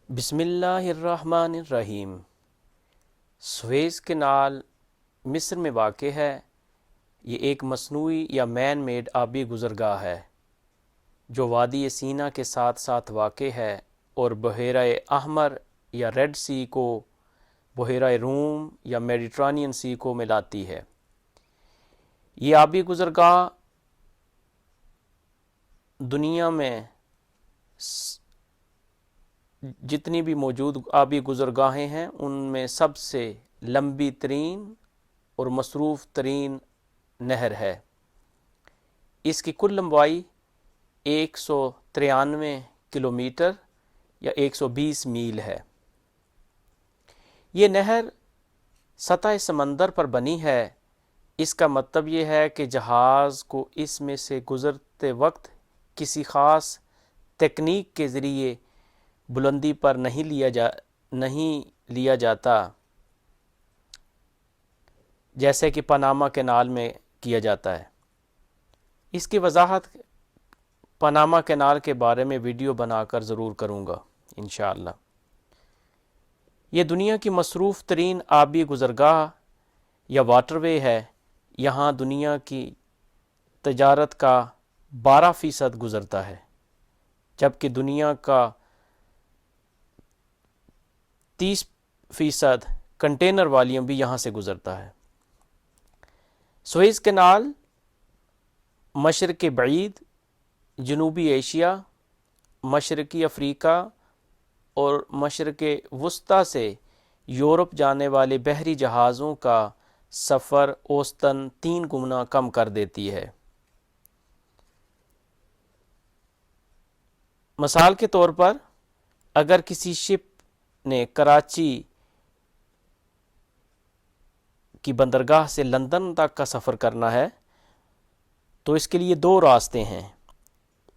بسم اللہ الرحمن الرحیم۔ سویز کینال مصر میں واقع ہے۔ یہ ایک مصنوعی یا مین میڈ آبی گزرگاہ ہے جو وادی سینا کے ساتھ ساتھ واقع ہے اور بحیرہ احمر یا ریڈ سی کو بحیرہ روم یا میڈیٹرانین سی کو ملاتی ہے۔ یہ آبی گزرگاہ دنیا میں جتنی بھی موجود آبی گزرگاہیں ہیں ان میں سب سے لمبی ترین اور مصروف ترین نہر ہے۔ اس کی کل لمبائی 193 کلومیٹر یا 120 میل ہے۔ یہ نہر سطح سمندر پر بنی ہے۔ اس کا مطلب یہ ہے کہ جہاز کو اس میں سے گزرتے وقت کسی خاص تکنیک کے ذریعے بلندی پر نہیں لیا جاتا، جیسے کہ پاناما کینال میں کیا جاتا ہے۔ اس کی وضاحت پاناما کینال کے بارے میں ویڈیو بنا کر ضرور کروں گا انشاءاللہ۔ یہ دنیا کی مصروف ترین آبی گزرگاہ یا واٹر وے ہے۔ یہاں دنیا کی تجارت کا 12% گزرتا ہے، جبکہ دنیا کا 30% کنٹینر والیوم بھی یہاں سے گزرتا ہے۔ سویز کینال مشرق بعید، جنوبی ایشیا، مشرقی افریقہ اور مشرق وسطیٰ سے یورپ جانے والے بحری جہازوں کا سفر اوسطاً 3 گنا کم کر دیتی ہے۔ مثال کے طور پر اگر کسی شپ نے کراچی کی بندرگاہ سے لندن تک کا سفر کرنا ہے تو اس کے لیے 2 راستے ہیں۔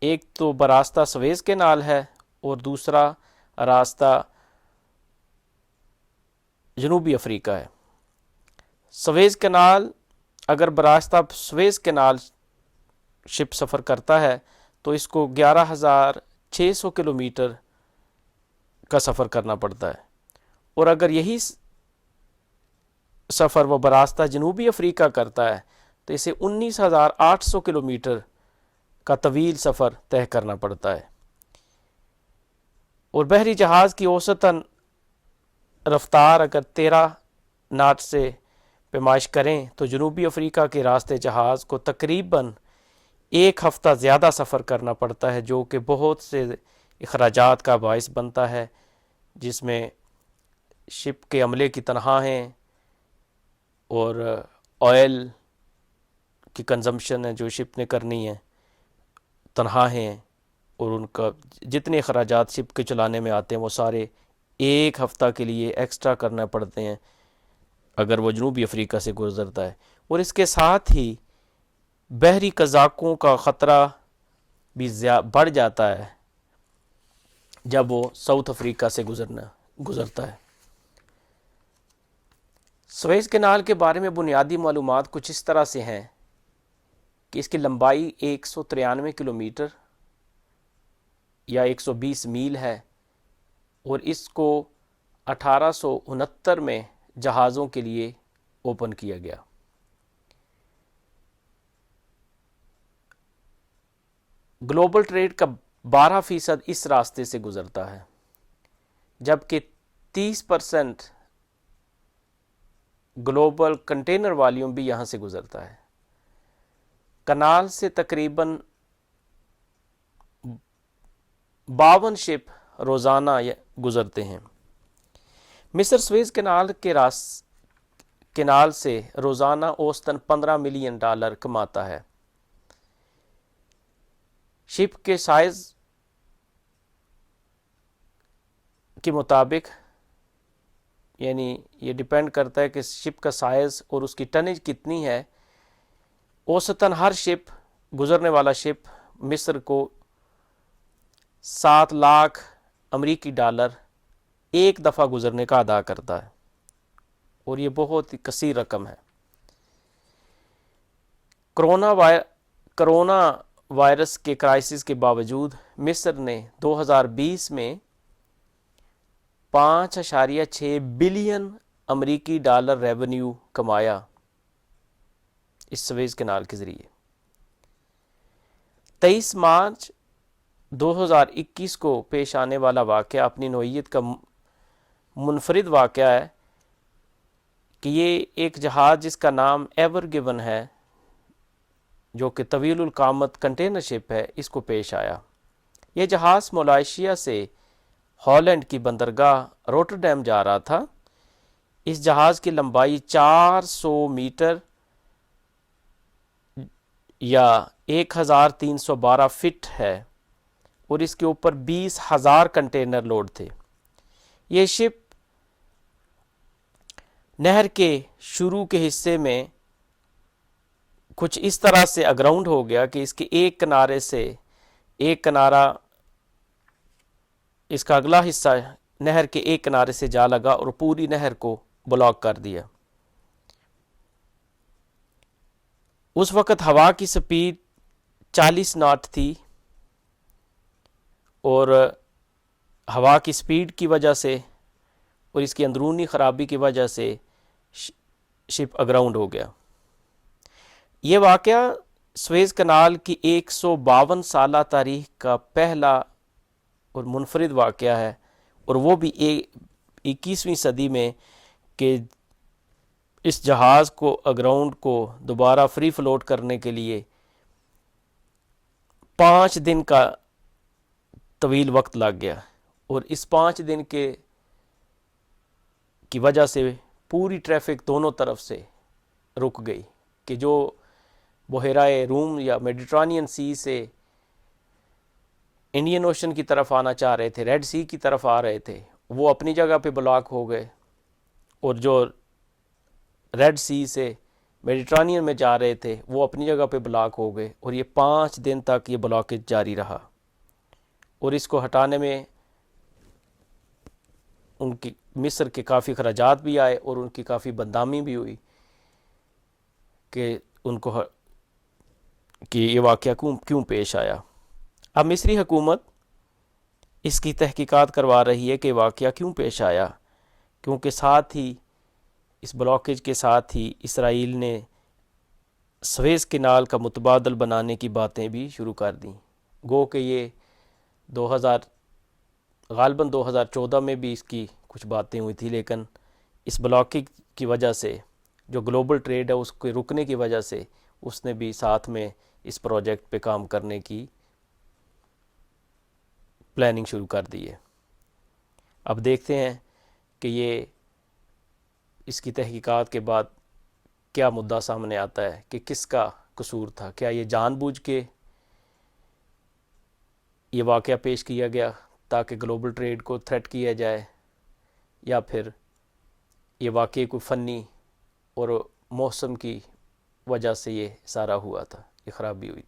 ایک تو براستہ سویز کینال ہے اور دوسرا راستہ جنوبی افریقہ ہے۔ سویز کینال اگر براستہ سویز کینال شپ سفر کرتا ہے تو اس کو 11,600 کلومیٹر کا سفر کرنا پڑتا ہے، اور اگر یہی سفر وہ براستہ جنوبی افریقہ کرتا ہے تو اسے 19,800 کلومیٹر کا طویل سفر طے کرنا پڑتا ہے۔ اور بحری جہاز کی اوسطاً رفتار اگر 13 ناٹ سے پیمائش کریں تو جنوبی افریقہ کے راستے جہاز کو تقریباً 1 ہفتہ زیادہ سفر کرنا پڑتا ہے، جو کہ بہت سے اخراجات کا باعث بنتا ہے، جس میں شپ کے عملے کی تنخواہیں اور آئل کی کنزمپشن ہے جو شپ نے کرنی ہے، تنخواہیں اور ان کا جتنے اخراجات شپ کے چلانے میں آتے ہیں وہ سارے 1 ہفتہ کے لیے ایکسٹرا کرنا پڑتے ہیں اگر وہ جنوبی افریقہ سے گزرتا ہے۔ اور اس کے ساتھ ہی بحری قزاقوں کا خطرہ بھی بڑھ جاتا ہے جب وہ ساؤتھ افریقہ سے گزرتا ہے۔ سویز کینال کے بارے میں بنیادی معلومات کچھ اس طرح سے ہیں کہ اس کی لمبائی 193 کلومیٹر یا 120 میل ہے، اور اس کو 1869 میں جہازوں کے لیے اوپن کیا گیا۔ گلوبل ٹریڈ کا 12% اس راستے سے گزرتا ہے، جبکہ 30% گلوبل کنٹینر والیوم بھی یہاں سے گزرتا ہے۔ کنال سے تقریباً 52 شپ روزانہ گزرتے ہیں۔ مصر سویز کینال سے روزانہ اوسطاً $15 ملین کماتا ہے۔ شپ کے سائز کے مطابق، یعنی یہ ڈیپینڈ کرتا ہے کہ شپ کا سائز اور اس کی ٹنیج کتنی ہے، اوسطاً ہر شپ گزرنے والا شپ مصر کو 7 لاکھ امریکی ڈالر ایک دفعہ گزرنے کا ادا کرتا ہے، اور یہ بہت ہی کثیر رقم ہے۔ کرونا وائرس کے کرائسس کے باوجود مصر نے 2020 میں 5.6 بلین امریکی ڈالر ریونیو کمایا اس سویز کینال کے ذریعے۔ 23 مارچ 2021 کو پیش آنے والا واقعہ اپنی نوعیت کا منفرد واقعہ ہے کہ یہ ایک جہاز جس کا نام ایور گیون ہے، جو کہ طویل القامت کنٹینر شپ ہے، اس کو پیش آیا۔ یہ جہاز ملائیشیا سے ہالینڈ کی بندرگاہ روٹرڈیم جا رہا تھا۔ اس جہاز کی لمبائی 400 میٹر یا 1312 فٹ ہے اور اس کے اوپر 20,000 کنٹینر لوڈ تھے۔ یہ شپ نہر کے شروع کے حصے میں کچھ اس طرح سے اگراؤنڈ ہو گیا کہ اس کے ایک کنارے سے ایک کنارہ، اس کا اگلا حصہ نہر کے ایک کنارے سے جا لگا اور پوری نہر کو بلاک کر دیا۔ اس وقت ہوا کی سپیڈ 40 ناٹ تھی اور ہوا کی سپیڈ کی وجہ سے اور اس کی اندرونی خرابی کی وجہ سے شپ اگراؤنڈ ہو گیا۔ یہ واقعہ سویز کنال کی 152 سالہ تاریخ کا پہلا اور منفرد واقعہ ہے، اور وہ بھی 21ویں صدی میں کہ اس جہاز کو اگراؤنڈ کو دوبارہ فری فلوٹ کرنے کے لیے 5 دن کا طویل وقت لگ گیا، اور اس 5 دن کی وجہ سے پوری ٹریفک دونوں طرف سے رک گئی کہ جو بحیرہ روم یا میڈیٹرانین سی سے انڈین اوشن کی طرف آنا چاہ رہے تھے، ریڈ سی کی طرف آ رہے تھے، وہ اپنی جگہ پہ بلاک ہو گئے، اور جو ریڈ سی سے میڈیٹرانین میں جا رہے تھے وہ اپنی جگہ پہ بلاک ہو گئے، اور یہ 5 دن تک یہ بلاکیج جاری رہا، اور اس کو ہٹانے میں ان کی مصر کے کافی اخراجات بھی آئے اور ان کی کافی بدنامی بھی ہوئی کہ ان کو کہ یہ واقعہ کیوں پیش آیا۔ اب مصری حکومت اس کی تحقیقات کروا رہی ہے کہ واقعہ کیوں پیش آیا، کیونکہ ساتھ ہی اس بلاکیج کے ساتھ ہی اسرائیل نے سویز کینال کا متبادل بنانے کی باتیں بھی شروع کر دیں۔ گو کہ یہ غالباً 2014 میں بھی اس کی کچھ باتیں ہوئی تھی، لیکن اس بلاکیج کی وجہ سے جو گلوبل ٹریڈ ہے اس کے رکنے کی وجہ سے اس نے بھی ساتھ میں اس پروجیکٹ پہ کام کرنے کی پلاننگ شروع کر دی ہے۔ اب دیکھتے ہیں کہ یہ اس کی تحقیقات کے بعد کیا مدعا سامنے آتا ہے کہ کس کا قصور تھا، کیا یہ جان بوجھ کے یہ واقعہ پیش کیا گیا تاکہ گلوبل ٹریڈ کو تھریٹ کیا جائے، یا پھر یہ واقعی کوئی فنی اور موسم کی وجہ سے یہ سارا ہوا تھا، یہ خرابی ہوئی۔